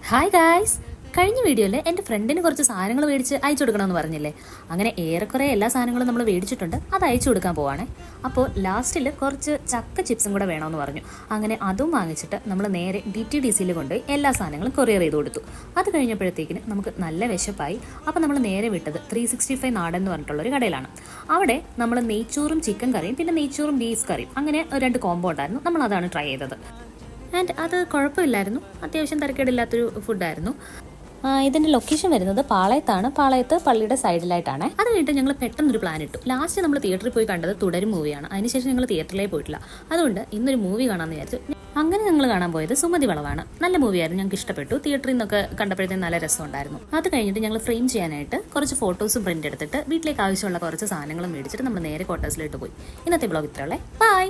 Hi guys, കഴിഞ്ഞ വീഡിയോയിൽ എൻ്റെ ഫ്രണ്ടിന് കുറച്ച് സാധനങ്ങൾ മേടിച്ച് അയച്ചു കൊടുക്കണമെന്ന് പറഞ്ഞില്ലേ. അങ്ങനെ ഏറെക്കുറെ എല്ലാ സാധനങ്ങളും നമ്മൾ മേടിച്ചിട്ടുണ്ട്. അത് അയച്ചു കൊടുക്കാൻ പോവാണേ. അപ്പോൾ ലാസ്റ്റിൽ കുറച്ച് ചക്ക ചിപ്സും കൂടെ വേണമെന്ന് പറഞ്ഞു. അങ്ങനെ അതും വാങ്ങിച്ചിട്ട് നമ്മൾ നേരെ DTDCയിൽ കൊണ്ടുപോയി എല്ലാ സാധനങ്ങളും കൊറിയർ ചെയ്ത് കൊടുത്തു. അത് കഴിഞ്ഞപ്പോഴത്തേക്കിന് നമുക്ക് നല്ല വിശപ്പായി. അപ്പോൾ നമ്മൾ നേരെ വിട്ടത് 365 നാടൻ എന്ന് പറഞ്ഞിട്ടുള്ളൊരു കടയിലാണ്. അവിടെ നമ്മൾ നെയ്ച്ചോറും ചിക്കൻ കറിയും പിന്നെ നെയ്ച്ചോറും ബീഫ് കറിയും അങ്ങനെ 2 കോംബോ ഉണ്ടായിരുന്നു. നമ്മൾ അതാണ് ട്രൈ ചെയ്തത്. ആൻഡ് അത് കുഴപ്പമില്ലായിരുന്നു, അത്യാവശ്യം തരക്കേടില്ലാത്തൊരു ഫുഡായിരുന്നു. ഇതിൻ്റെ ലൊക്കേഷൻ വരുന്നത് പാളയത്താണ്. പാളയത്ത് പള്ളിയുടെ സൈഡിലായിട്ടാണ്. അത് കഴിഞ്ഞിട്ട് ഞങ്ങൾ പെട്ടെന്നൊരു പ്ലാൻ ഇട്ടു. ലാസ്റ്റ് നമ്മൾ തിയേറ്ററിൽ പോയി കണ്ടത് തുടരും മൂവിയാണ്. അതിനുശേഷം ഞങ്ങൾ തിയേറ്ററിലേക്ക് പോയിട്ടില്ല. അതുകൊണ്ട് ഇന്നൊരു മൂവി കാണാമെന്ന് വിചാരിച്ചു. അങ്ങനെ ഞങ്ങൾ കാണാൻ പോയത് സുമതി വളവാണ്. നല്ല മൂവിയായിരുന്നു, ഞങ്ങൾക്ക് ഇഷ്ടപ്പെട്ടു. തിയേറ്ററിൽ നിന്നൊക്കെ കണ്ടപ്പോഴത്തേക്കും നല്ല രസമുണ്ടായിരുന്നു. അത് കഴിഞ്ഞിട്ട് ഞങ്ങൾ ഫ്രെയിം ചെയ്യാനായിട്ട് കുറച്ച് ഫോട്ടോസും പ്രിന്റ് എടുത്തിട്ട് വീട്ടിലേക്ക് ആവശ്യമുള്ള കുറച്ച് സാധനങ്ങളും മേടിച്ചിട്ട് നമ്മൾ നേരെ ക്വാർട്ടേഴ്സിലോട്ട് പോയി. ഇന്നത്തെ ബ്ലോഗ് ഇത്രയുള്ളേ. ബൈ.